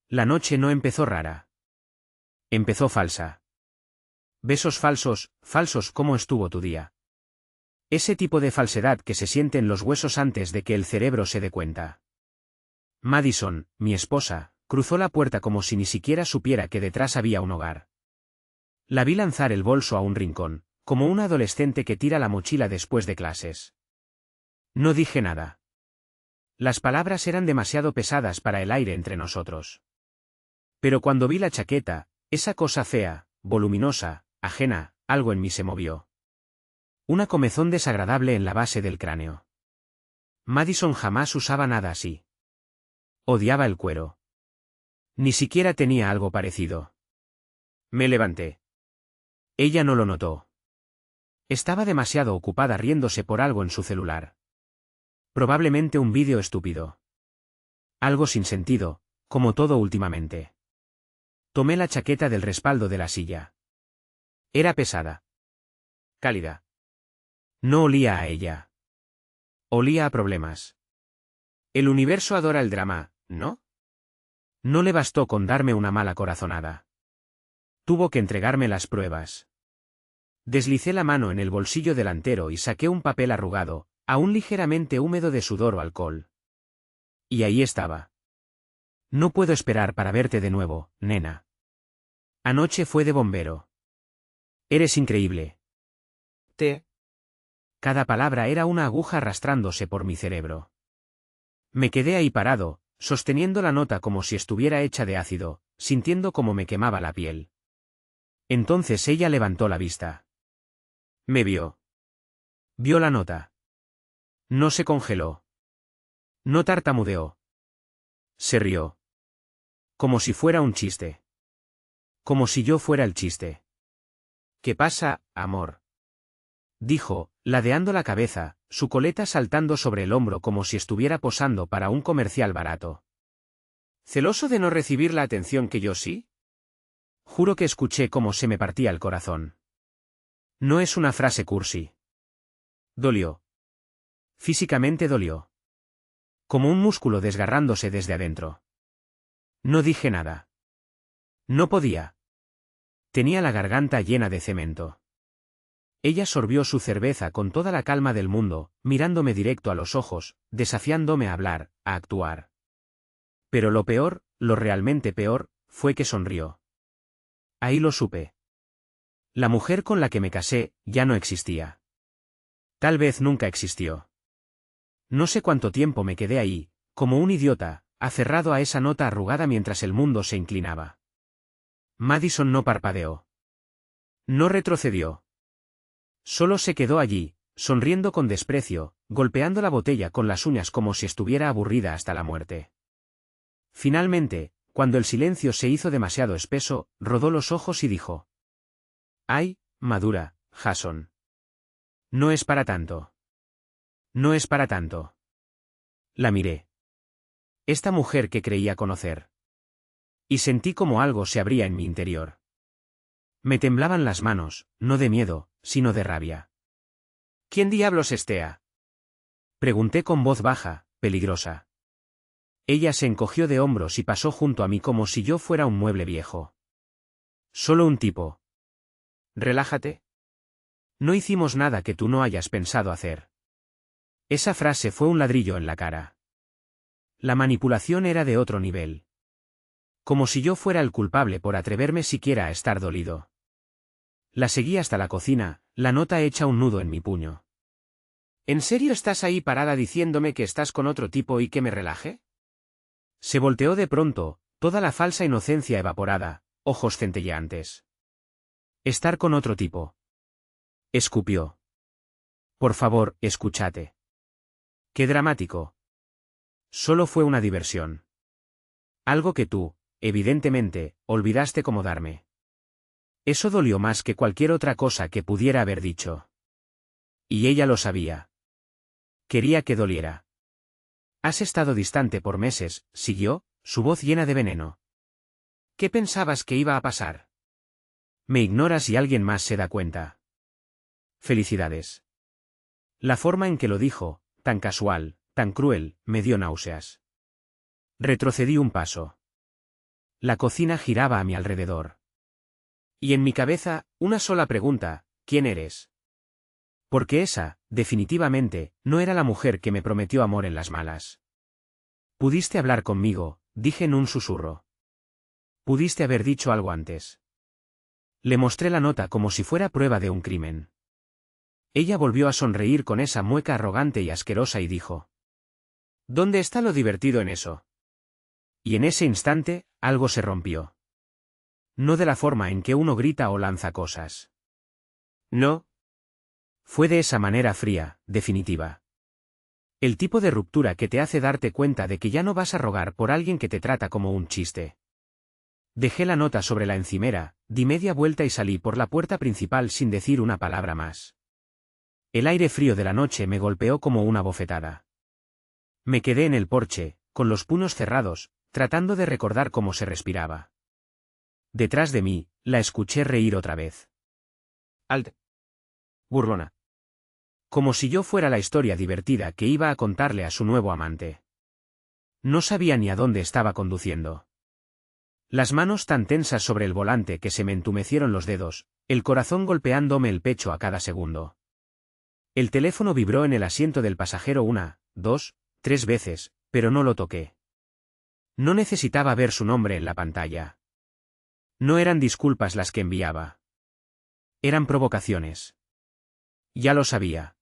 La noche no empezó rara. Empezó falsa. Besos falsos, falsos. ¿Cómo estuvo tu día? Ese tipo de falsedad que se siente en los huesos antes de que el cerebro se dé cuenta. Madison, mi esposa, cruzó la puerta como si ni siquiera supiera que detrás había un hogar. La vi lanzar el bolso a un rincón, como un adolescente que tira la mochila después de clases. No dije nada. Las palabras eran demasiado pesadas para el aire entre nosotros. Pero cuando vi la chaqueta, esa cosa fea, voluminosa, ajena, algo en mí se movió. Una comezón desagradable en la base del cráneo. Madison jamás usaba nada así. Odiaba el cuero. Ni siquiera tenía algo parecido. Me levanté. Ella no lo notó. Estaba demasiado ocupada riéndose por algo en su celular. Probablemente un vídeo estúpido. Algo sin sentido, como todo últimamente. Tomé la chaqueta del respaldo de la silla. Era pesada. Cálida. No olía a ella. Olía a problemas. El universo adora el drama, ¿no? No le bastó con darme una mala corazonada. Tuvo que entregarme las pruebas. Deslicé la mano en el bolsillo delantero y saqué un papel arrugado, aún ligeramente húmedo de sudor o alcohol. Y ahí estaba. No puedo esperar para verte de nuevo, nena. Anoche fue de bombero. Eres increíble. Cada palabra era una aguja arrastrándose por mi cerebro. Me quedé ahí parado, sosteniendo la nota como si estuviera hecha de ácido, sintiendo cómo me quemaba la piel. Entonces ella levantó la vista. Me vio. Vio la nota. No se congeló. No tartamudeó. Se rió. Como si fuera un chiste. Como si yo fuera el chiste. ¿Qué pasa, amor? Dijo, ladeando la cabeza, su coleta saltando sobre el hombro como si estuviera posando para un comercial barato. ¿Celoso de no recibir la atención que yo sí? Juro que escuché cómo se me partía el corazón. No es una frase cursi. Dolió. Físicamente dolió. Como un músculo desgarrándose desde adentro. No dije nada. No podía. Tenía la garganta llena de cemento. Ella sorbió su cerveza con toda la calma del mundo, mirándome directo a los ojos, desafiándome a hablar, a actuar. Pero lo peor, lo realmente peor, fue que sonrió. Ahí lo supe. La mujer con la que me casé, ya no existía. Tal vez nunca existió. No sé cuánto tiempo me quedé ahí, como un idiota, aferrado a esa nota arrugada mientras el mundo se inclinaba. Madison no parpadeó. No retrocedió. Solo se quedó allí, sonriendo con desprecio, golpeando la botella con las uñas como si estuviera aburrida hasta la muerte. Finalmente, cuando el silencio se hizo demasiado espeso, rodó los ojos y dijo: «Ay, madura, Jason. No es para tanto. No es para tanto». La miré. Esta mujer que creía conocer. Y sentí como algo se abría en mi interior. Me temblaban las manos, no de miedo, sino de rabia. «¿Quién diablos es Thea?», pregunté con voz baja, peligrosa. Ella se encogió de hombros y pasó junto a mí como si yo fuera un mueble viejo. «Solo un tipo». «Relájate. No hicimos nada que tú no hayas pensado hacer». Esa frase fue un ladrillo en la cara. La manipulación era de otro nivel. Como si yo fuera el culpable por atreverme siquiera a estar dolido. La seguí hasta la cocina, la nota hecha un nudo en mi puño. «¿En serio estás ahí parada diciéndome que estás con otro tipo y que me relaje?» Se volteó de pronto, toda la falsa inocencia evaporada, ojos centelleantes. «Estar con otro tipo». Escupió. «Por favor, escúchate». «Qué dramático». Solo fue una diversión. Algo que tú, evidentemente, olvidaste cómo darme. Eso dolió más que cualquier otra cosa que pudiera haber dicho. Y ella lo sabía. Quería que doliera. «Has estado distante por meses», siguió, su voz llena de veneno. «¿Qué pensabas que iba a pasar? Me ignoras y alguien más se da cuenta». «Felicidades». La forma en que lo dijo, tan casual, tan cruel, me dio náuseas. Retrocedí un paso. La cocina giraba a mi alrededor. Y en mi cabeza, una sola pregunta: ¿quién eres? Porque esa, definitivamente, no era la mujer que me prometió amor en las malas. Pudiste hablar conmigo, dije en un susurro. Pudiste haber dicho algo antes. Le mostré la nota como si fuera prueba de un crimen. Ella volvió a sonreír con esa mueca arrogante y asquerosa y dijo: ¿Dónde está lo divertido en eso? Y en ese instante, algo se rompió. No de la forma en que uno grita o lanza cosas. No. Fue de esa manera fría, definitiva. El tipo de ruptura que te hace darte cuenta de que ya no vas a rogar por alguien que te trata como un chiste. Dejé la nota sobre la encimera, di media vuelta y salí por la puerta principal sin decir una palabra más. El aire frío de la noche me golpeó como una bofetada. Me quedé en el porche, con los puños cerrados, tratando de recordar cómo se respiraba. Detrás de mí, la escuché reír otra vez. Alt. Burlona. Como si yo fuera la historia divertida que iba a contarle a su nuevo amante. No sabía ni a dónde estaba conduciendo. Las manos tan tensas sobre el volante que se me entumecieron los dedos, el corazón golpeándome el pecho a cada segundo. El teléfono vibró en el asiento del pasajero 1, 2, 3 veces, pero no lo toqué. No necesitaba ver su nombre en la pantalla. No eran disculpas las que enviaba. Eran provocaciones. Ya lo sabía.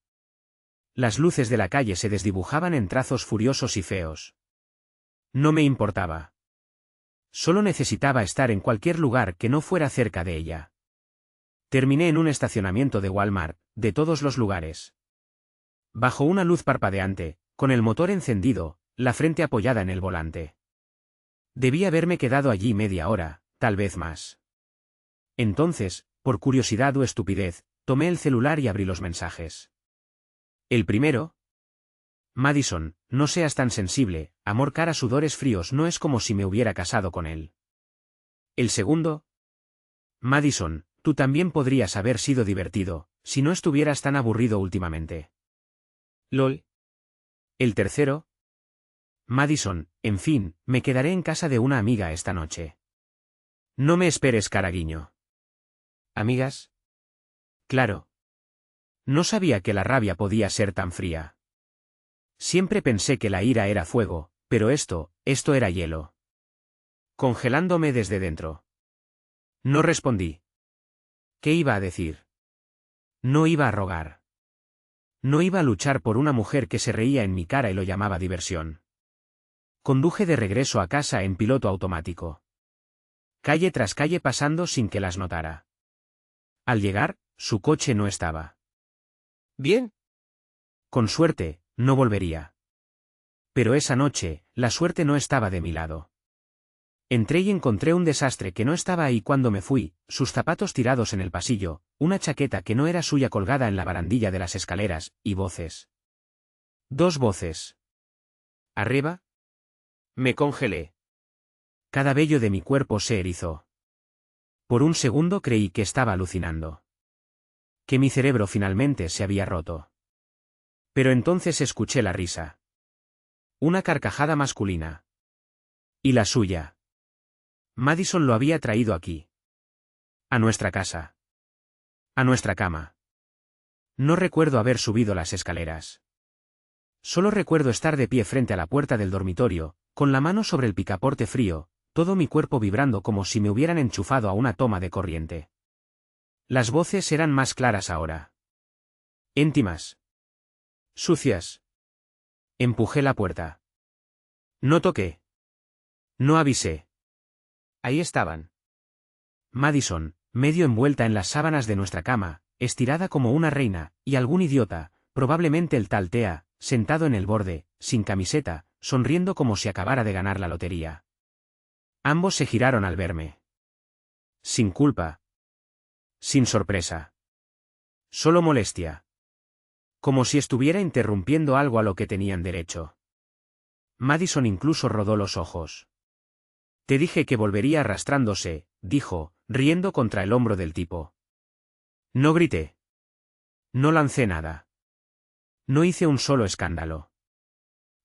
Las luces de la calle se desdibujaban en trazos furiosos y feos. No me importaba. Solo necesitaba estar en cualquier lugar que no fuera cerca de ella. Terminé en un estacionamiento de Walmart, de todos los lugares. Bajo una luz parpadeante, con el motor encendido, la frente apoyada en el volante. Debí haberme quedado allí media hora, tal vez más. Entonces, por curiosidad o estupidez, tomé el celular y abrí los mensajes. El primero. Madison, no seas tan sensible, amor cara sudores fríos, no es como si me hubiera casado con él. El segundo. Madison, tú también podrías haber sido divertido, si no estuvieras tan aburrido últimamente. LOL. El tercero. Madison, en fin, me quedaré en casa de una amiga esta noche. No me esperes, caraguiño. ¿Amigas? Claro. No sabía que la rabia podía ser tan fría. Siempre pensé que la ira era fuego, pero esto era hielo. Congelándome desde dentro. No respondí. ¿Qué iba a decir? No iba a rogar. No iba a luchar por una mujer que se reía en mi cara y lo llamaba diversión. Conduje de regreso a casa en piloto automático. Calle tras calle pasando sin que las notara. Al llegar, su coche no estaba. Bien. Con suerte, no volvería. Pero esa noche, la suerte no estaba de mi lado. Entré y encontré un desastre que no estaba ahí cuando me fui, sus zapatos tirados en el pasillo, una chaqueta que no era suya colgada en la barandilla de las escaleras, y voces. 2 voces. ¿Arriba? Me congelé. Cada vello de mi cuerpo se erizó. Por un segundo creí que estaba alucinando. Que mi cerebro finalmente se había roto. Pero entonces escuché la risa. Una carcajada masculina. Y la suya. Madison lo había traído aquí. A nuestra casa. A nuestra cama. No recuerdo haber subido las escaleras. Solo recuerdo estar de pie frente a la puerta del dormitorio, con la mano sobre el picaporte frío, todo mi cuerpo vibrando como si me hubieran enchufado a una toma de corriente. Las voces eran más claras ahora. Íntimas. Sucias. Empujé la puerta. No toqué. No avisé. Ahí estaban. Madison, medio envuelta en las sábanas de nuestra cama, estirada como una reina, y algún idiota, probablemente el tal Thea, sentado en el borde, sin camiseta, sonriendo como si acabara de ganar la lotería. Ambos se giraron al verme. Sin culpa. Sin sorpresa. Solo molestia. Como si estuviera interrumpiendo algo a lo que tenían derecho. Madison incluso rodó los ojos. Te dije que volvería arrastrándose, dijo, riendo contra el hombro del tipo. No grité. No lancé nada. No hice un solo escándalo.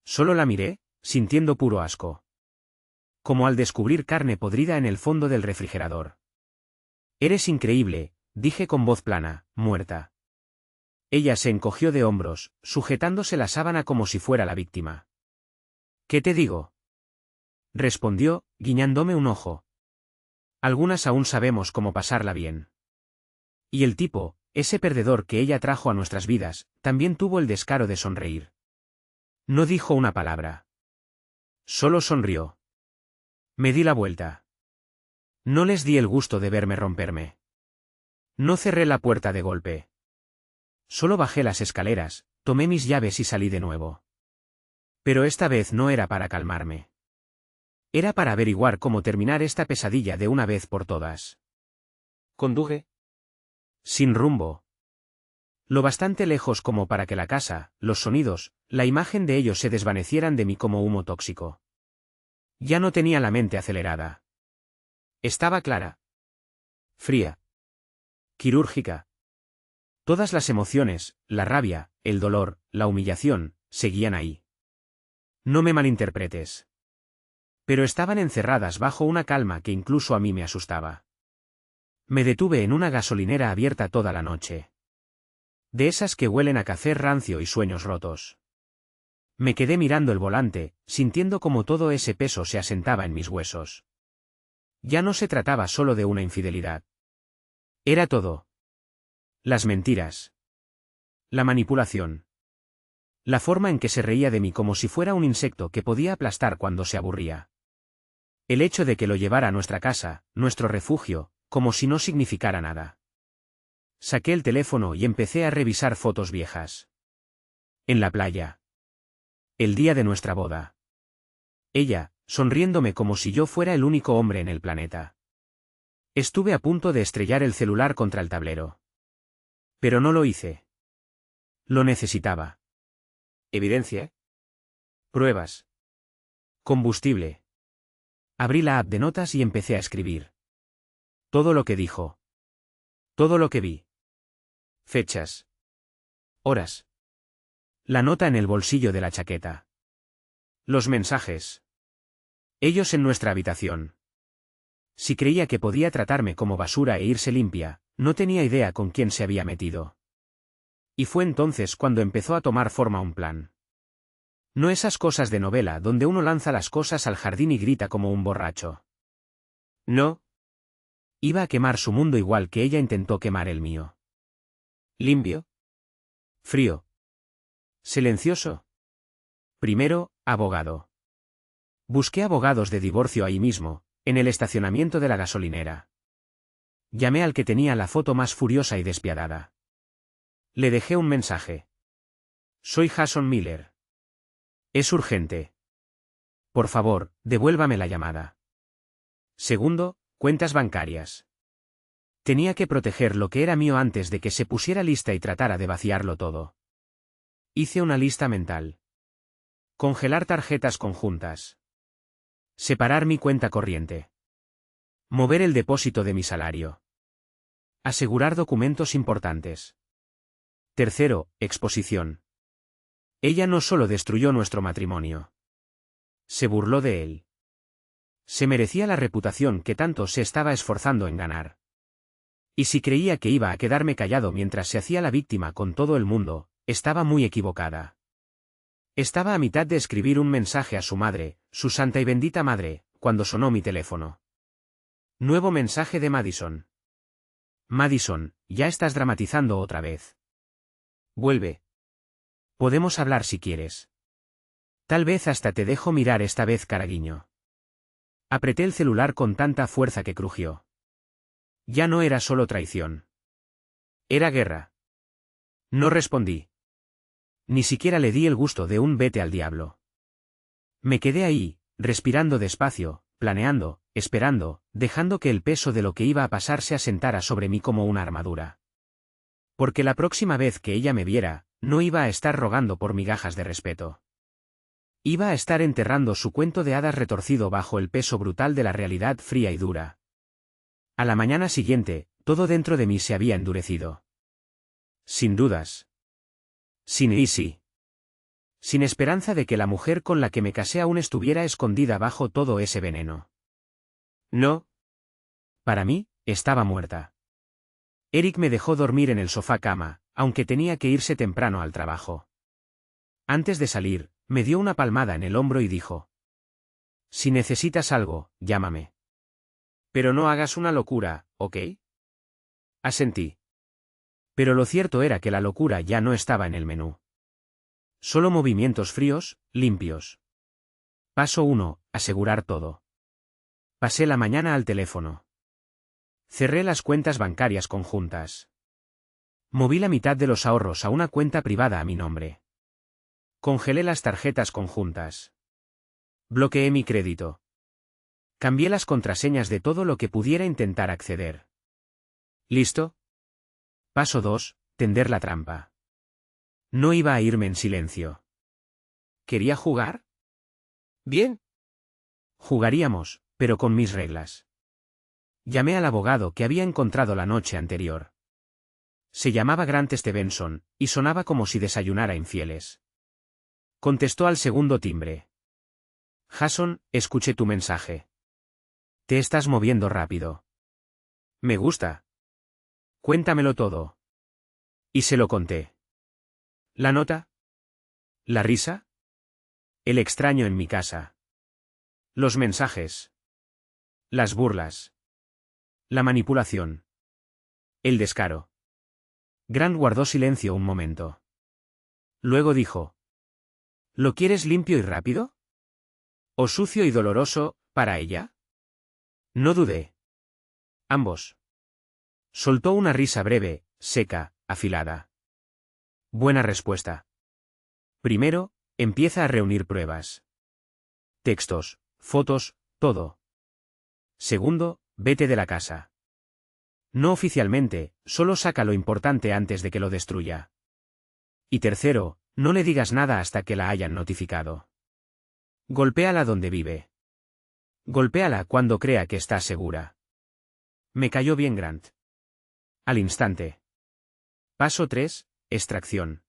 Solo la miré, sintiendo puro asco. como al descubrir carne podrida en el fondo del refrigerador. Eres increíble, dije con voz plana, muerta. Ella se encogió de hombros, sujetándose la sábana como si fuera la víctima. ¿Qué te digo? Respondió, guiñándome un ojo. Algunas aún sabemos cómo pasarla bien. Y el tipo, ese perdedor que ella trajo a nuestras vidas, también tuvo el descaro de sonreír. No dijo una palabra. Solo sonrió. Me di la vuelta. No les di el gusto de verme romperme. No cerré la puerta de golpe. Solo bajé las escaleras, tomé mis llaves y salí de nuevo. Pero esta vez no era para calmarme. Era para averiguar cómo terminar esta pesadilla de una vez por todas. Conduje. Sin rumbo. Lo bastante lejos como para que la casa, los sonidos, la imagen de ellos se desvanecieran de mí como humo tóxico. Ya no tenía la mente acelerada. Estaba clara. Fría. Quirúrgica. Todas las emociones, la rabia, el dolor, la humillación, seguían ahí. No me malinterpretes. Pero estaban encerradas bajo una calma que incluso a mí me asustaba. Me detuve en una gasolinera abierta toda la noche. De esas que huelen a café rancio y sueños rotos. Me quedé mirando el volante, sintiendo como todo ese peso se asentaba en mis huesos. Ya no se trataba solo de una infidelidad. Era todo. Las mentiras. La manipulación. La forma en que se reía de mí como si fuera un insecto que podía aplastar cuando se aburría. El hecho de que lo llevara a nuestra casa, nuestro refugio, como si no significara nada. Saqué el teléfono y empecé a revisar fotos viejas. En la playa. El día de nuestra boda. Ella, sonriéndome como si yo fuera el único hombre en el planeta. Estuve a punto de estrellar el celular contra el tablero. Pero no lo hice. Lo necesitaba. ¿Evidencia? Pruebas. Combustible. Abrí la app de notas y empecé a escribir. Todo lo que dijo. Todo lo que vi. Fechas. Horas. La nota en el bolsillo de la chaqueta. Los mensajes. Ellos en nuestra habitación. Si creía que podía tratarme como basura e irse limpia, no tenía idea con quién se había metido. Y fue entonces cuando empezó a tomar forma un plan. No esas cosas de novela donde uno lanza las cosas al jardín y grita como un borracho. No. Iba a quemar su mundo igual que ella intentó quemar el mío. Limpio. Frío. Silencioso. Primero, abogado. Busqué abogados de divorcio ahí mismo, en el estacionamiento de la gasolinera. Llamé al que tenía la foto más furiosa y despiadada. Le dejé un mensaje. Soy Jason Miller. Es urgente. Por favor, devuélvame la llamada. Segundo, cuentas bancarias. Tenía que proteger lo que era mío antes de que se pusiera lista y tratara de vaciarlo todo. Hice una lista mental. Congelar tarjetas conjuntas. Separar mi cuenta corriente. Mover el depósito de mi salario. Asegurar documentos importantes. Tercero, exposición. Ella no solo destruyó nuestro matrimonio. Se burló de él. Se merecía la reputación que tanto se estaba esforzando en ganar. Y si creía que iba a quedarme callado mientras se hacía la víctima con todo el mundo, estaba muy equivocada. Estaba a mitad de escribir un mensaje a su madre, su santa y bendita madre, cuando sonó mi teléfono. Nuevo mensaje de Madison. Madison, ya estás dramatizando otra vez. Vuelve. Podemos hablar si quieres. Tal vez hasta te dejo mirar esta vez, caraguiño. Apreté el celular con tanta fuerza que crujió. Ya no era solo traición. Era guerra. No respondí. Ni siquiera le di el gusto de un vete al diablo. Me quedé ahí, respirando despacio, planeando, esperando, dejando que el peso de lo que iba a pasar se asentara sobre mí como una armadura. Porque la próxima vez que ella me viera, no iba a estar rogando por migajas de respeto. Iba a estar enterrando su cuento de hadas retorcido bajo el peso brutal de la realidad fría y dura. A la mañana siguiente, todo dentro de mí se había endurecido. Sin dudas. Sin Easy. sin esperanza de que la mujer con la que me casé aún estuviera escondida bajo todo ese veneno. No. Para mí, estaba muerta. Eric me dejó dormir en el sofá cama, aunque tenía que irse temprano al trabajo. Antes de salir, me dio una palmada en el hombro y dijo: «Si necesitas algo, llámame. Pero no hagas una locura, ¿ok?». Asentí. Pero lo cierto era que la locura ya no estaba en el menú. Solo movimientos fríos, limpios. Paso 1, asegurar todo. Pasé la mañana al teléfono. Cerré las cuentas bancarias conjuntas. Moví la mitad de los ahorros a una cuenta privada a mi nombre. Congelé las tarjetas conjuntas. Bloqueé mi crédito. Cambié las contraseñas de todo lo que pudiera intentar acceder. ¿Listo? Paso 2, tender la trampa. No iba a irme en silencio. ¿Quería jugar? Bien. Jugaríamos, pero con mis reglas. Llamé al abogado que había encontrado la noche anterior. Se llamaba Grant Stevenson, y sonaba como si desayunara infieles. Contestó al segundo timbre. «Jason, escuché tu mensaje. Te estás moviendo rápido. Me gusta. Cuéntamelo todo». Y se lo conté. ¿La nota? ¿La risa? El extraño en mi casa. Los mensajes. Las burlas. La manipulación. El descaro. Grant guardó silencio un momento. Luego dijo: «¿Lo quieres limpio y rápido? ¿O sucio y doloroso, para ella?». No dudé. Ambos. Soltó una risa breve, seca, afilada. Buena respuesta. Primero, empieza a reunir pruebas. Textos, fotos, todo. Segundo, vete de la casa. No oficialmente, solo saca lo importante antes de que lo destruya. Y tercero, no le digas nada hasta que la hayan notificado. Golpéala donde vive. Golpéala cuando crea que está segura. Me cayó bien Grant. Al instante. Paso 3, extracción.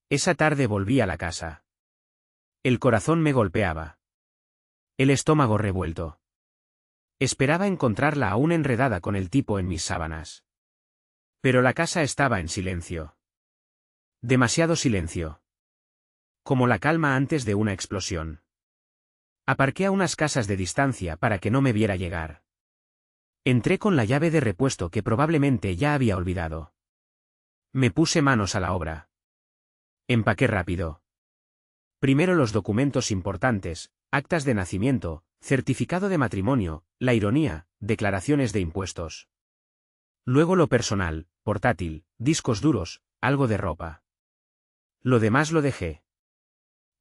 Esa tarde volví a la casa. El corazón me golpeaba. El estómago revuelto. Esperaba encontrarla aún enredada con el tipo en mis sábanas. Pero la casa estaba en silencio. Demasiado silencio. Como la calma antes de una explosión. Aparqué a unas casas de distancia para que no me viera llegar. Entré con la llave de repuesto que probablemente ya había olvidado. Me puse manos a la obra. Empaqué rápido. Primero los documentos importantes, actas de nacimiento, certificado de matrimonio, la ironía, declaraciones de impuestos. Luego lo personal, portátil, discos duros, algo de ropa. Lo demás lo dejé.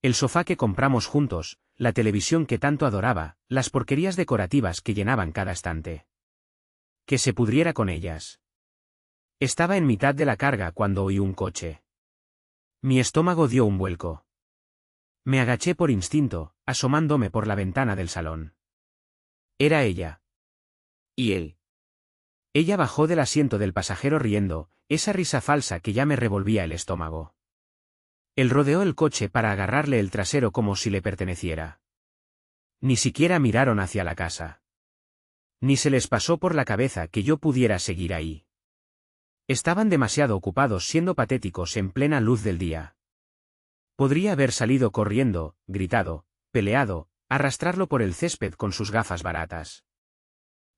El sofá que compramos juntos, la televisión que tanto adoraba, las porquerías decorativas que llenaban cada estante. Que se pudriera con ellas. Estaba en mitad de la carga cuando oí un coche. Mi estómago dio un vuelco. Me agaché por instinto, asomándome por la ventana del salón. Era ella. ¿Y él? Ella bajó del asiento del pasajero riendo, esa risa falsa que ya me revolvía el estómago. Él rodeó el coche para agarrarle el trasero como si le perteneciera. Ni siquiera miraron hacia la casa. Ni se les pasó por la cabeza que yo pudiera seguir ahí. Estaban demasiado ocupados siendo patéticos en plena luz del día. Podría haber salido corriendo, gritado, peleado, arrastrarlo por el césped con sus gafas baratas.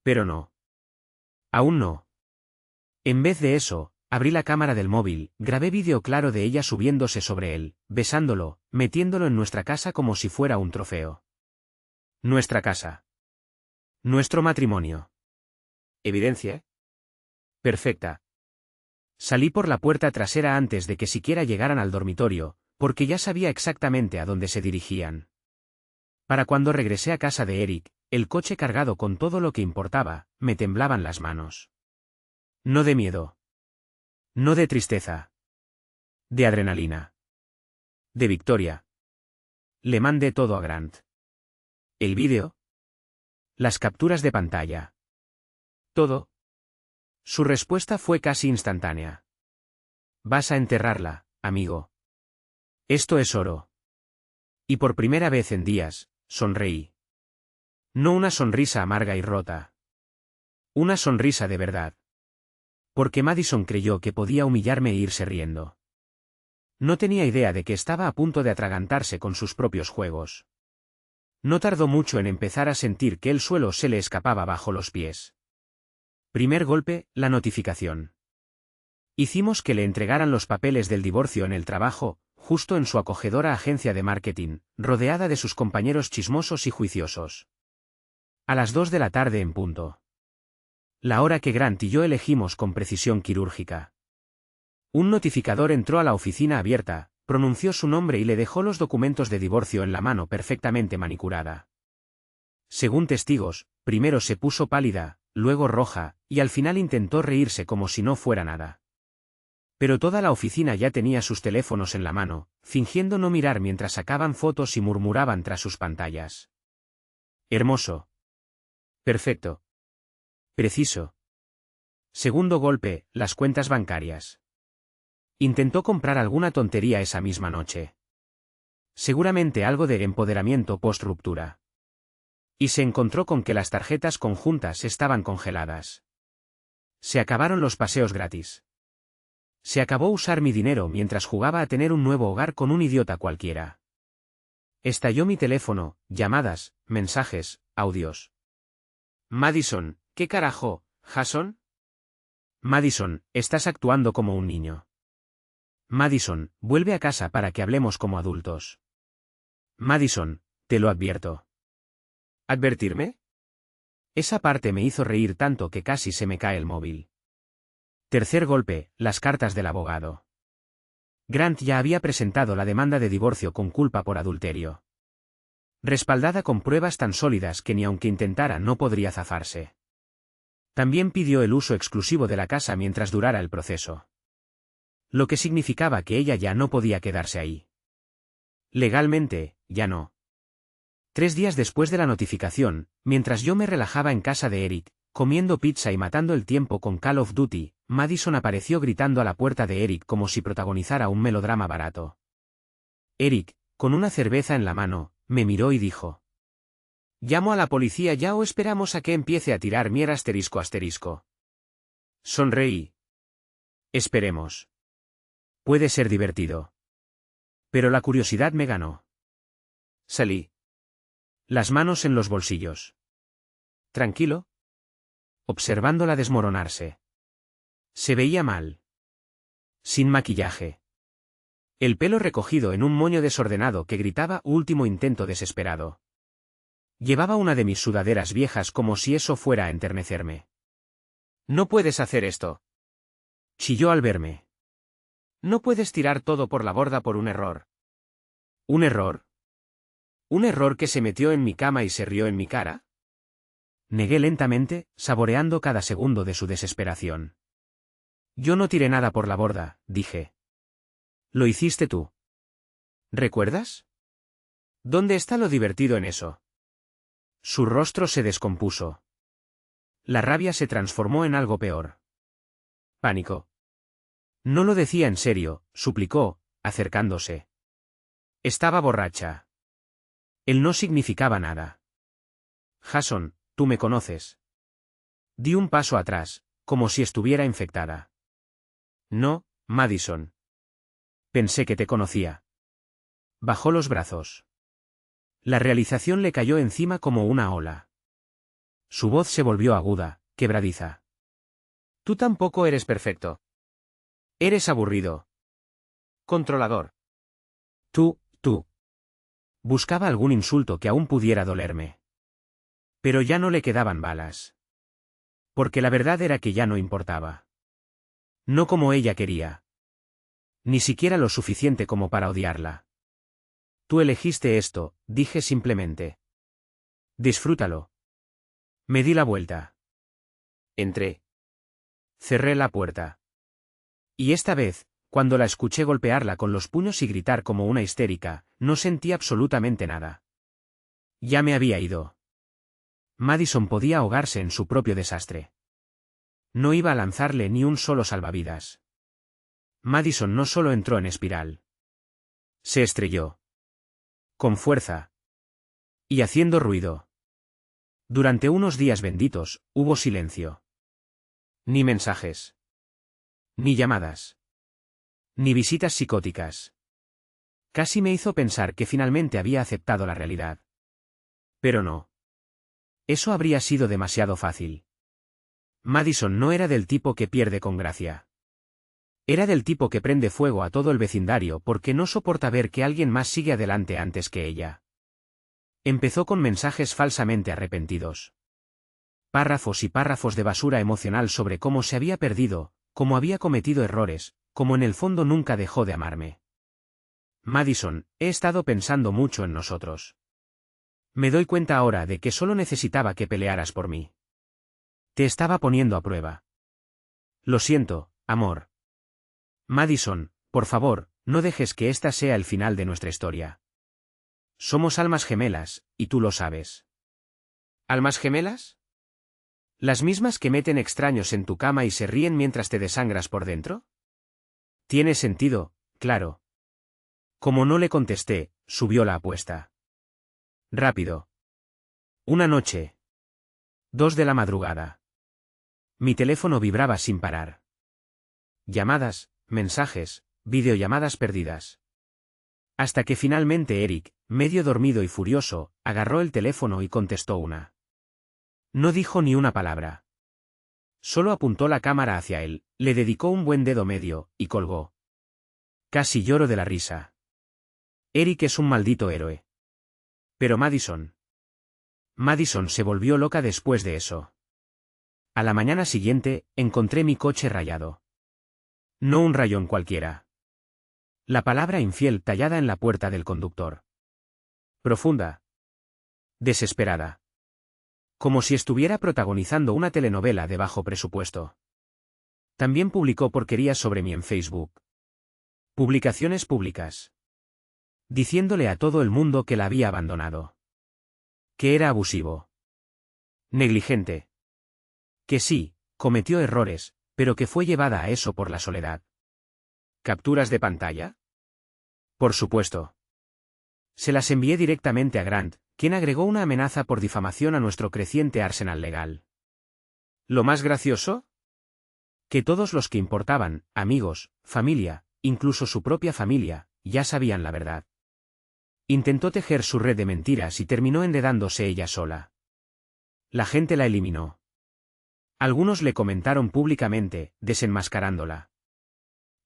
Pero no. Aún no. En vez de eso, abrí la cámara del móvil, grabé vídeo claro de ella subiéndose sobre él, besándolo, metiéndolo en nuestra casa como si fuera un trofeo. Nuestra casa. Nuestro matrimonio. ¿Evidencia? Perfecta. Salí por la puerta trasera antes de que siquiera llegaran al dormitorio, porque ya sabía exactamente a dónde se dirigían. Para cuando regresé a casa de Eric, el coche cargado con todo lo que importaba, me temblaban las manos. No de miedo. No de tristeza. De adrenalina. De victoria. Le mandé todo a Grant. El vídeo. Las capturas de pantalla. Todo. Su respuesta fue casi instantánea. «Vas a enterrarla, amigo». Esto es oro. Y por primera vez en días, sonreí. No una sonrisa amarga y rota. Una sonrisa de verdad. Porque Madison creyó que podía humillarme e irse riendo. No tenía idea de que estaba a punto de atragantarse con sus propios juegos. No tardó mucho en empezar a sentir que el suelo se le escapaba bajo los pies. Primer golpe, la notificación. Hicimos que le entregaran los papeles del divorcio en el trabajo, justo en su acogedora agencia de marketing, rodeada de sus compañeros chismosos y juiciosos. A las 2 de la tarde en punto. La hora que Grant y yo elegimos con precisión quirúrgica. Un notificador entró a la oficina abierta, pronunció su nombre y le dejó los documentos de divorcio en la mano perfectamente manicurada. Según testigos, primero se puso pálida, luego roja, y al final intentó reírse como si no fuera nada. Pero toda la oficina ya tenía sus teléfonos en la mano, fingiendo no mirar mientras sacaban fotos y murmuraban tras sus pantallas. Hermoso. Perfecto. Preciso. Segundo golpe, las cuentas bancarias. Intentó comprar alguna tontería esa misma noche. Seguramente algo de empoderamiento post-ruptura. Y se encontró con que las tarjetas conjuntas estaban congeladas. Se acabaron los paseos gratis. Se acabó usar mi dinero mientras jugaba a tener un nuevo hogar con un idiota cualquiera. Estalló mi teléfono, llamadas, mensajes, audios. Madison, ¿qué carajo, Jason? Madison, estás actuando como un niño. Madison, vuelve a casa para que hablemos como adultos. Madison, te lo advierto. ¿Advertirme? Esa parte me hizo reír tanto que casi se me cae el móvil. Tercer golpe, las cartas del abogado. Grant ya había presentado la demanda de divorcio con culpa por adulterio. Respaldada con pruebas tan sólidas que ni aunque intentara no podría zafarse. También pidió el uso exclusivo de la casa mientras durara el proceso. Lo que significaba que ella ya no podía quedarse ahí. Legalmente, ya no. 3 días después de la notificación, mientras yo me relajaba en casa de Eric, comiendo pizza y matando el tiempo con Call of Duty, Madison apareció gritando a la puerta de Eric como si protagonizara un melodrama barato. Eric, con una cerveza en la mano, me miró y dijo: ¿Llamo a la policía ya o esperamos a que empiece a tirar mier ***? Sonreí. Esperemos. Puede ser divertido. Pero la curiosidad me ganó. Salí. Las manos en los bolsillos. ¿Tranquilo? Observándola desmoronarse. Se veía mal. Sin maquillaje. El pelo recogido en un moño desordenado que gritaba último intento desesperado. Llevaba una de mis sudaderas viejas como si eso fuera a enternecerme. No puedes hacer esto. Chilló al verme. No puedes tirar todo por la borda por un error. ¿Un error? ¿Un error que se metió en mi cama y se rió en mi cara? Negué lentamente, saboreando cada segundo de su desesperación. Yo no tiré nada por la borda, dije. Lo hiciste tú. ¿Recuerdas? ¿Dónde está lo divertido en eso? Su rostro se descompuso. La rabia se transformó en algo peor. Pánico. No lo decía en serio, suplicó, acercándose. Estaba borracha. Él no significaba nada. Jason, tú me conoces. Di un paso atrás, como si estuviera infectada. No, Madison. Pensé que te conocía. Bajó los brazos. La realización le cayó encima como una ola. Su voz se volvió aguda, quebradiza. Tú tampoco eres perfecto. Eres aburrido. Controlador. Tú. Buscaba algún insulto que aún pudiera dolerme. Pero ya no le quedaban balas. Porque la verdad era que ya no importaba. No como ella quería. Ni siquiera lo suficiente como para odiarla. Tú elegiste esto, dije simplemente. Disfrútalo. Me di la vuelta. Entré. Cerré la puerta. Y esta vez, cuando la escuché golpearla con los puños y gritar como una histérica, no sentí absolutamente nada. Ya me había ido. Madison podía ahogarse en su propio desastre. No iba a lanzarle ni un solo salvavidas. Madison no solo entró en espiral. Se estrelló. Con fuerza. Y haciendo ruido. Durante unos días benditos, hubo silencio. Ni mensajes. Ni llamadas. Ni visitas psicóticas. Casi me hizo pensar que finalmente había aceptado la realidad. Pero no. Eso habría sido demasiado fácil. Madison no era del tipo que pierde con gracia. Era del tipo que prende fuego a todo el vecindario porque no soporta ver que alguien más sigue adelante antes que ella. Empezó con mensajes falsamente arrepentidos. Párrafos y párrafos de basura emocional sobre cómo se había perdido, cómo había cometido errores, cómo en el fondo nunca dejó de amarme. Madison, he estado pensando mucho en nosotros. Me doy cuenta ahora de que solo necesitaba que pelearas por mí. Te estaba poniendo a prueba. Lo siento, amor. Madison, por favor, no dejes que esta sea el final de nuestra historia. Somos almas gemelas, y tú lo sabes. ¿Almas gemelas? ¿Las mismas que meten extraños en tu cama y se ríen mientras te desangras por dentro? Tiene sentido, claro. Como no le contesté, subió la apuesta. Rápido. Una noche. 2 de la madrugada. Mi teléfono vibraba sin parar. Llamadas, mensajes, videollamadas perdidas. Hasta que finalmente Eric, medio dormido y furioso, agarró el teléfono y contestó una. No dijo ni una palabra. Solo apuntó la cámara hacia él, le dedicó un buen dedo medio, y colgó. Casi lloro de la risa. Eric es un maldito héroe. Pero Madison. Madison se volvió loca después de eso. A la mañana siguiente, encontré mi coche rayado. No un rayón cualquiera. La palabra infiel tallada en la puerta del conductor. Profunda. Desesperada. Como si estuviera protagonizando una telenovela de bajo presupuesto. También publicó porquerías sobre mí en Facebook. Publicaciones públicas. Diciéndole a todo el mundo que la había abandonado. Que era abusivo. Negligente. Que sí, cometió errores, pero que fue llevada a eso por la soledad. ¿Capturas de pantalla? Por supuesto. Se las envié directamente a Grant, quien agregó una amenaza por difamación a nuestro creciente arsenal legal. ¿Lo más gracioso? Que todos los que importaban, amigos, familia, incluso su propia familia, ya sabían la verdad. Intentó tejer su red de mentiras y terminó enredándose ella sola. La gente la eliminó. Algunos le comentaron públicamente, desenmascarándola.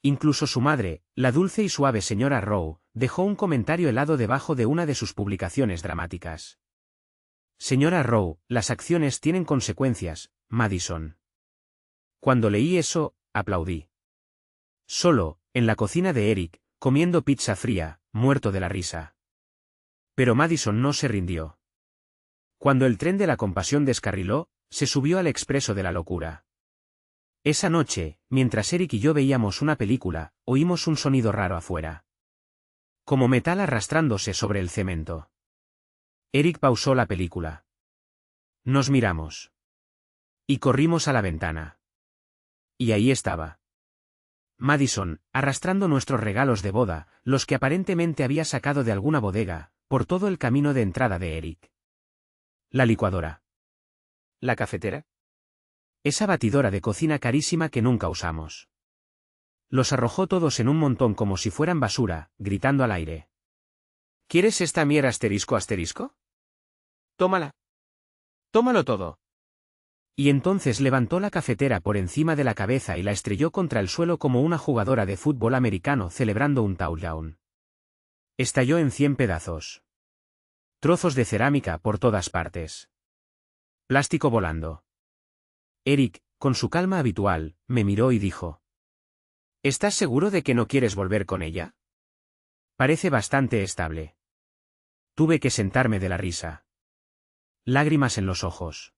Incluso su madre, la dulce y suave señora Rowe, dejó un comentario helado debajo de una de sus publicaciones dramáticas. Señora Rowe, las acciones tienen consecuencias, Madison. Cuando leí eso, aplaudí. Solo, en la cocina de Eric, comiendo pizza fría, muerto de la risa. Pero Madison no se rindió. Cuando el tren de la compasión descarriló, se subió al expreso de la locura. Esa noche, mientras Eric y yo veíamos una película, oímos un sonido raro afuera. Como metal arrastrándose sobre el cemento. Eric pausó la película. Nos miramos. Y corrimos a la ventana. Y ahí estaba. Madison, arrastrando nuestros regalos de boda, los que aparentemente había sacado de alguna bodega, por todo el camino de entrada de Eric. La licuadora. ¿La cafetera? Esa batidora de cocina carísima que nunca usamos. Los arrojó todos en un montón como si fueran basura, gritando al aire. ¿Quieres esta mierda asterisco asterisco? Tómala. Tómalo todo. Y entonces levantó la cafetera por encima de la cabeza y la estrelló contra el suelo como una jugadora de fútbol americano celebrando un touchdown. Estalló en 100 pedazos. Trozos de cerámica por todas partes. Plástico volando. Eric, con su calma habitual, me miró y dijo. ¿Estás seguro de que no quieres volver con ella? Parece bastante estable. Tuve que sentarme de la risa. Lágrimas en los ojos.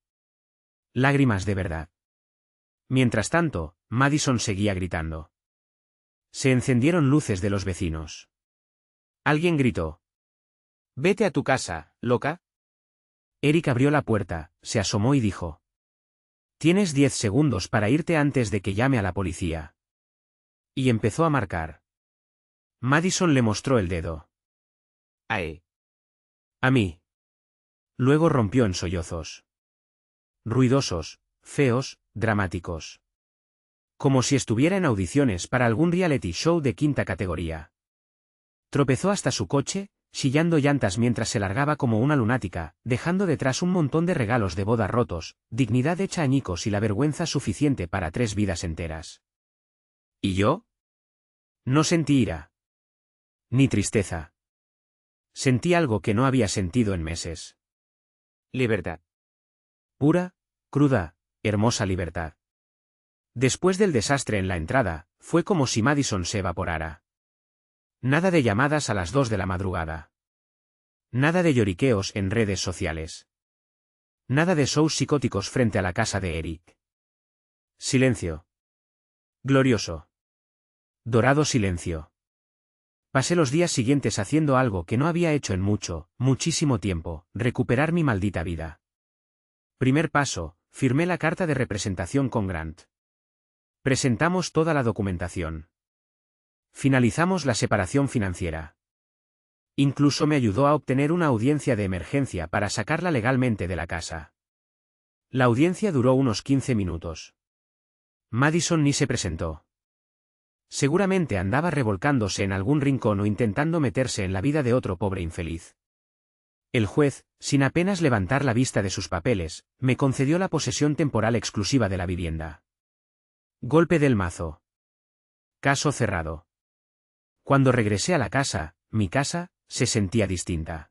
Lágrimas de verdad. Mientras tanto, Madison seguía gritando. Se encendieron luces de los vecinos. Alguien gritó. Vete a tu casa, loca. Eric abrió la puerta, se asomó y dijo. Tienes 10 segundos para irte antes de que llame a la policía. Y empezó a marcar. Madison le mostró el dedo. Ae. A mí. Luego rompió en sollozos. Ruidosos, feos, dramáticos. Como si estuviera en audiciones para algún reality show de quinta categoría. Tropezó hasta su coche, chillando llantas mientras se largaba como una lunática, dejando detrás un montón de regalos de boda rotos, dignidad hecha añicos y la vergüenza suficiente para 3 vidas enteras. ¿Y yo? No sentí ira. Ni tristeza. Sentí algo que no había sentido en meses. Libertad. Pura, cruda, hermosa libertad. Después del desastre en la entrada, fue como si Madison se evaporara. Nada de llamadas a las 2 de la madrugada. Nada de lloriqueos en redes sociales. Nada de shows psicóticos frente a la casa de Eric. Silencio. Glorioso. Dorado silencio. Pasé los días siguientes haciendo algo que no había hecho en muchísimo tiempo, recuperar mi maldita vida. Primer paso, firmé la carta de representación con Grant. Presentamos toda la documentación. Finalizamos la separación financiera. Incluso me ayudó a obtener una audiencia de emergencia para sacarla legalmente de la casa. La audiencia duró unos 15 minutos. Madison ni se presentó. Seguramente andaba revolcándose en algún rincón o intentando meterse en la vida de otro pobre infeliz. El juez, sin apenas levantar la vista de sus papeles, me concedió la posesión temporal exclusiva de la vivienda. Golpe del mazo. Caso cerrado. Cuando regresé a la casa, mi casa, se sentía distinta.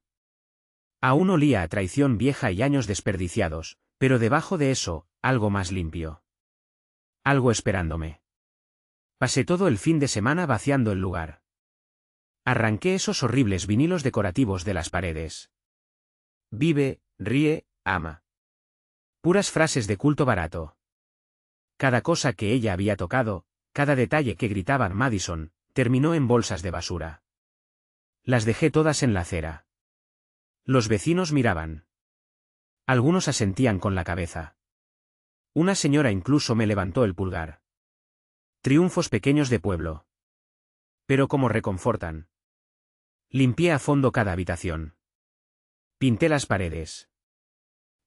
Aún olía a traición vieja y años desperdiciados, pero debajo de eso, algo más limpio. Algo esperándome. Pasé todo el fin de semana vaciando el lugar. Arranqué esos horribles vinilos decorativos de las paredes. Vive, ríe, ama. Puras frases de culto barato. Cada cosa que ella había tocado, cada detalle que gritaban Madison, terminó en bolsas de basura. Las dejé todas en la acera. Los vecinos miraban. Algunos asentían con la cabeza. Una señora incluso me levantó el pulgar. Triunfos pequeños de pueblo. Pero como reconfortan. Limpié a fondo cada habitación. Pinté las paredes.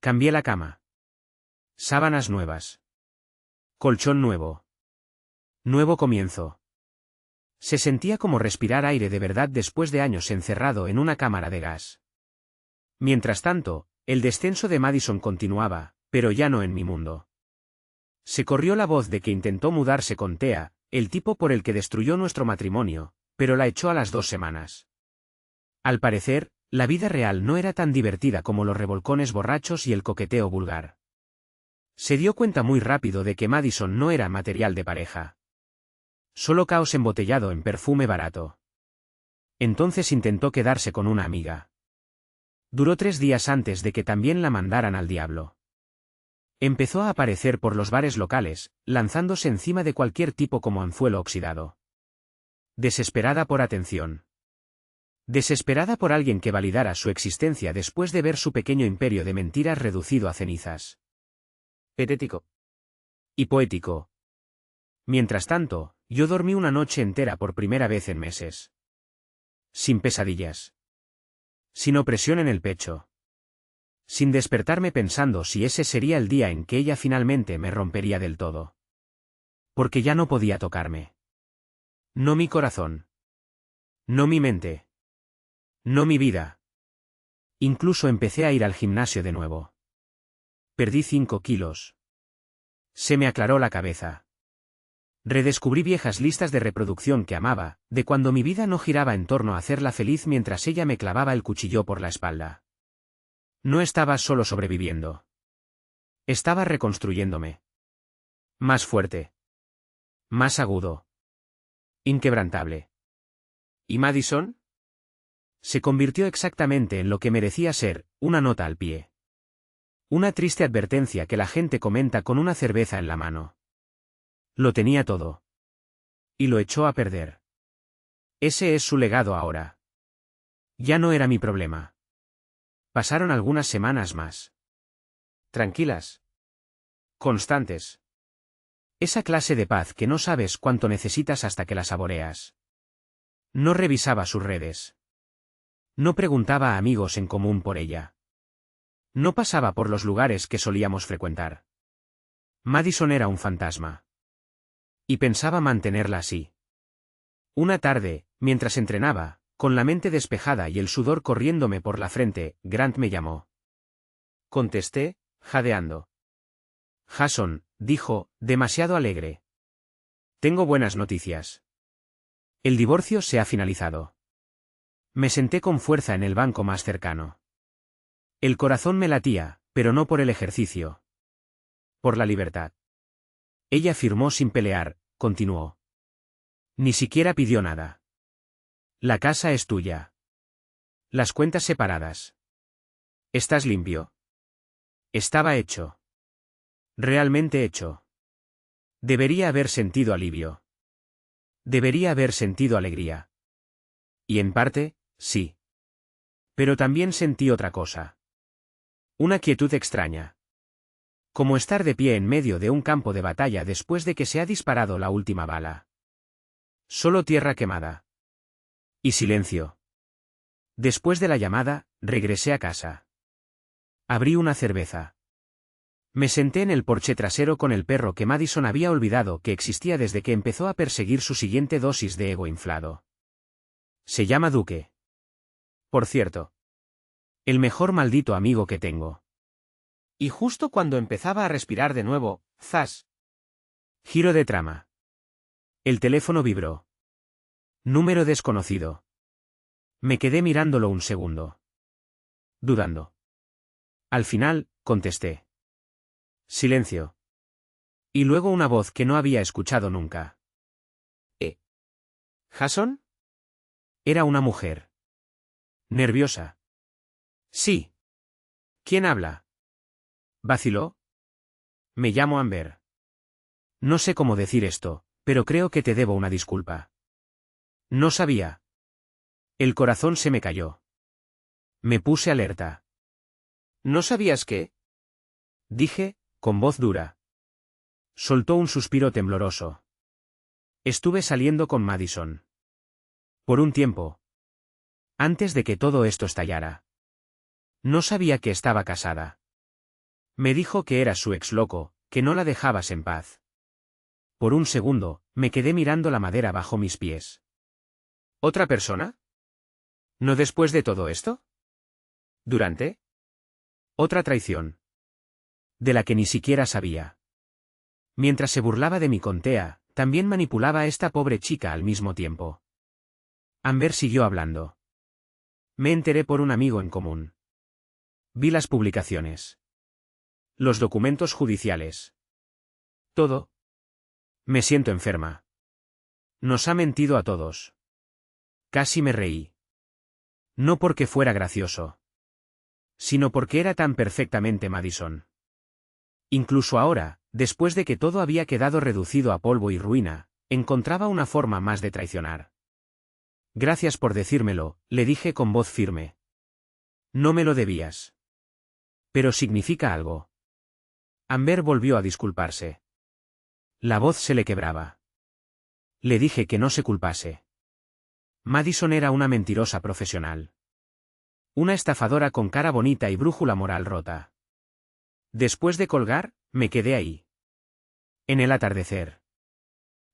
Cambié la cama. Sábanas nuevas. Colchón nuevo. Nuevo comienzo. Se sentía como respirar aire de verdad después de años encerrado en una cámara de gas. Mientras tanto, el descenso de Madison continuaba, pero ya no en mi mundo. Se corrió la voz de que intentó mudarse con Thea, el tipo por el que destruyó nuestro matrimonio, pero la echó a las 2 semanas. Al parecer, la vida real no era tan divertida como los revolcones borrachos y el coqueteo vulgar. Se dio cuenta muy rápido de que Madison no era material de pareja. Solo caos embotellado en perfume barato. Entonces intentó quedarse con una amiga. Duró 3 días antes de que también la mandaran al diablo. Empezó a aparecer por los bares locales, lanzándose encima de cualquier tipo como anzuelo oxidado. Desesperada por atención. Desesperada por alguien que validara su existencia después de ver su pequeño imperio de mentiras reducido a cenizas. Patético. Y poético. Mientras tanto, yo dormí una noche entera por primera vez en meses. Sin pesadillas. Sin opresión en el pecho. Sin despertarme pensando si ese sería el día en que ella finalmente me rompería del todo. Porque ya no podía tocarme. No mi corazón. No mi mente. No mi vida. Incluso empecé a ir al gimnasio de nuevo. Perdí 5 kilos. Se me aclaró la cabeza. Redescubrí viejas listas de reproducción que amaba, de cuando mi vida no giraba en torno a hacerla feliz mientras ella me clavaba el cuchillo por la espalda. No estaba solo sobreviviendo. Estaba reconstruyéndome. Más fuerte. Más agudo. Inquebrantable. ¿Y Madison? Se convirtió exactamente en lo que merecía ser, una nota al pie. Una triste advertencia que la gente comenta con una cerveza en la mano. Lo tenía todo. Y lo echó a perder. Ese es su legado ahora. Ya no era mi problema. Pasaron algunas semanas más. Tranquilas. Constantes. Esa clase de paz que no sabes cuánto necesitas hasta que la saboreas. No revisaba sus redes. No preguntaba a amigos en común por ella. No pasaba por los lugares que solíamos frecuentar. Madison era un fantasma. Y pensaba mantenerla así. Una tarde, mientras entrenaba, con la mente despejada y el sudor corriéndome por la frente, Grant me llamó. Contesté, jadeando. Jason, dijo, demasiado alegre. Tengo buenas noticias. El divorcio se ha finalizado. Me senté con fuerza en el banco más cercano. El corazón me latía, pero no por el ejercicio. Por la libertad. Ella firmó sin pelear, continuó. Ni siquiera pidió nada. La casa es tuya. Las cuentas separadas. Estás limpio. Estaba hecho. Realmente hecho. Debería haber sentido alivio. Debería haber sentido alegría. Y en parte, sí. Pero también sentí otra cosa. Una quietud extraña. Como estar de pie en medio de un campo de batalla después de que se ha disparado la última bala. Solo tierra quemada. Y silencio. Después de la llamada, regresé a casa. Abrí una cerveza. Me senté en el porche trasero con el perro que Madison había olvidado que existía desde que empezó a perseguir su siguiente dosis de ego inflado. Se llama Duque. Por cierto. El mejor maldito amigo que tengo. Y justo cuando empezaba a respirar de nuevo, ¡zas! Giro de trama. El teléfono vibró. Número desconocido. Me quedé mirándolo un segundo. Dudando. Al final, contesté. Silencio. Y luego una voz que no había escuchado nunca. ¿Jason? Era una mujer. Nerviosa. Sí. ¿Quién habla? ¿Vaciló? Me llamo Amber. No sé cómo decir esto, pero creo que te debo una disculpa. No sabía. El corazón se me cayó. Me puse alerta. ¿No sabías qué? Dije, con voz dura. Soltó un suspiro tembloroso. Estuve saliendo con Madison. Por un tiempo. Antes de que todo esto estallara. No sabía que estaba casada. Me dijo que eras su ex loco, que no la dejabas en paz. Por un segundo, me quedé mirando la madera bajo mis pies. ¿Otra persona? ¿No después de todo esto? ¿Durante? Otra traición. De la que ni siquiera sabía. Mientras se burlaba de mi contea, también manipulaba a esta pobre chica al mismo tiempo. Amber siguió hablando. Me enteré por un amigo en común. Vi las publicaciones. Los documentos judiciales. Todo. Me siento enferma. Nos ha mentido a todos. Casi me reí. No porque fuera gracioso. Sino porque era tan perfectamente Madison. Incluso ahora, después de que todo había quedado reducido a polvo y ruina, encontraba una forma más de traicionar. Gracias por decírmelo, le dije con voz firme. No me lo debías. Pero significa algo. Amber volvió a disculparse. La voz se le quebraba. Le dije que no se culpase. Madison era una mentirosa profesional. Una estafadora con cara bonita y brújula moral rota. Después de colgar, me quedé ahí. En el atardecer.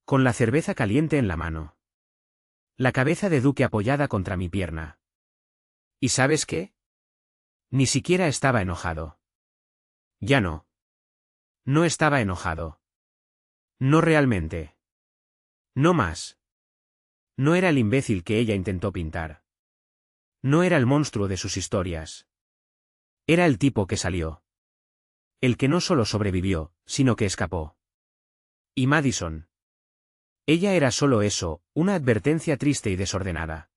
Con la cerveza caliente en la mano. La cabeza de Duque apoyada contra mi pierna. ¿Y sabes qué? Ni siquiera estaba enojado. Ya no. No estaba enojado. No realmente. No más. No era el imbécil que ella intentó pintar. No era el monstruo de sus historias. Era el tipo que salió. El que no solo sobrevivió, sino que escapó. Y Madison. Ella era solo eso, una advertencia triste y desordenada.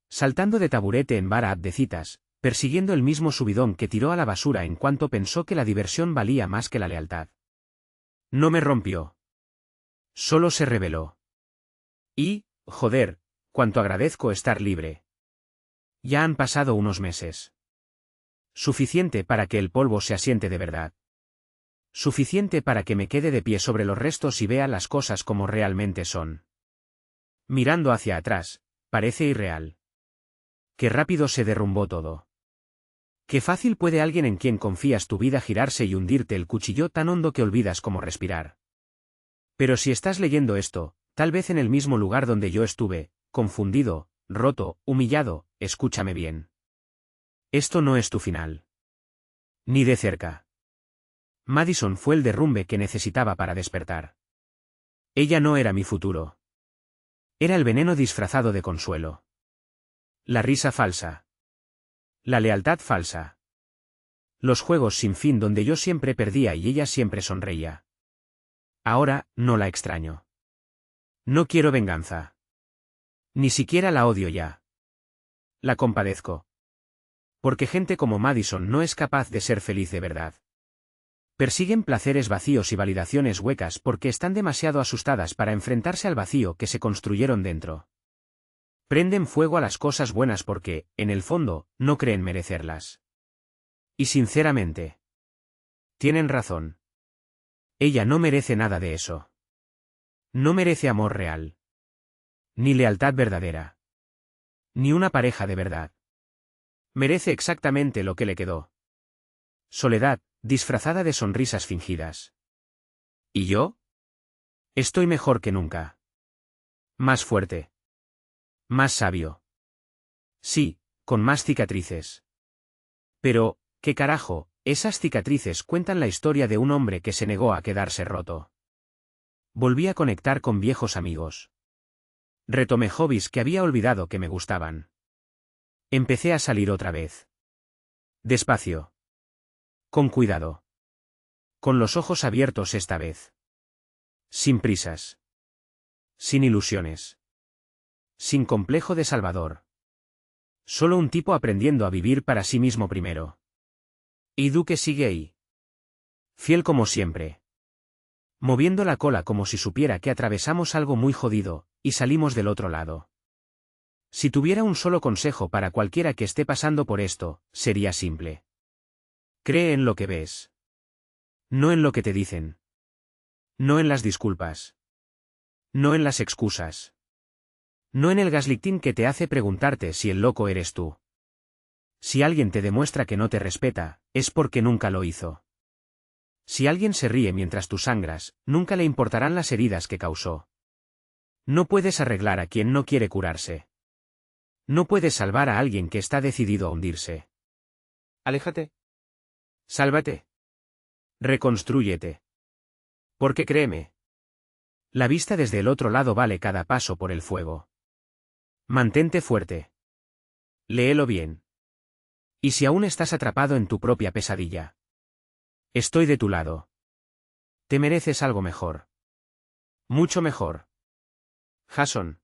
Saltando de taburete en bar de citas, persiguiendo el mismo subidón que tiró a la basura en cuanto pensó que la diversión valía más que la lealtad. No me rompió. Solo se rebeló. Y, joder, cuánto agradezco estar libre. Ya han pasado unos meses. Suficiente para que el polvo se asiente de verdad. Suficiente para que me quede de pie sobre los restos y vea las cosas como realmente son. Mirando hacia atrás, parece irreal. Qué rápido se derrumbó todo. Qué fácil puede alguien en quien confías tu vida girarse y hundirte el cuchillo tan hondo que olvidas cómo respirar. Pero si estás leyendo esto, tal vez en el mismo lugar donde yo estuve, confundido, roto, humillado, escúchame bien. Esto no es tu final. Ni de cerca. Madison fue el derrumbe que necesitaba para despertar. Ella no era mi futuro. Era el veneno disfrazado de consuelo. La risa falsa. La lealtad falsa. Los juegos sin fin donde yo siempre perdía y ella siempre sonreía. Ahora, no la extraño. No quiero venganza. Ni siquiera la odio ya. La compadezco. Porque gente como Madison no es capaz de ser feliz de verdad. Persiguen placeres vacíos y validaciones huecas porque están demasiado asustadas para enfrentarse al vacío que se construyeron dentro. Prenden fuego a las cosas buenas porque, en el fondo, no creen merecerlas. Y sinceramente, tienen razón. Ella no merece nada de eso. No merece amor real. Ni lealtad verdadera. Ni una pareja de verdad. Merece exactamente lo que le quedó. Soledad, disfrazada de sonrisas fingidas. ¿Y yo? Estoy mejor que nunca. Más fuerte. Más sabio. Sí, con más cicatrices. Pero, ¿qué carajo? Esas cicatrices cuentan la historia de un hombre que se negó a quedarse roto. Volví a conectar con viejos amigos. Retomé hobbies que había olvidado que me gustaban. Empecé a salir otra vez. Despacio. Con cuidado. Con los ojos abiertos esta vez. Sin prisas. Sin ilusiones. Sin complejo de salvador. Solo un tipo aprendiendo a vivir para sí mismo primero. Y Duque sigue ahí. Fiel como siempre. Moviendo la cola como si supiera que atravesamos algo muy jodido, y salimos del otro lado. Si tuviera un solo consejo para cualquiera que esté pasando por esto, sería simple. Cree en lo que ves. No en lo que te dicen. No en las disculpas. No en las excusas. No en el gaslighting que te hace preguntarte si el loco eres tú. Si alguien te demuestra que no te respeta, es porque nunca lo hizo. Si alguien se ríe mientras tú sangras, nunca le importarán las heridas que causó. No puedes arreglar a quien no quiere curarse. No puedes salvar a alguien que está decidido a hundirse. Aléjate. Sálvate. Reconstrúyete. Porque créeme. La vista desde el otro lado vale cada paso por el fuego. Mantente fuerte. Léelo bien. Y si aún estás atrapado en tu propia pesadilla. Estoy de tu lado. Te mereces algo mejor. Mucho mejor. Jason.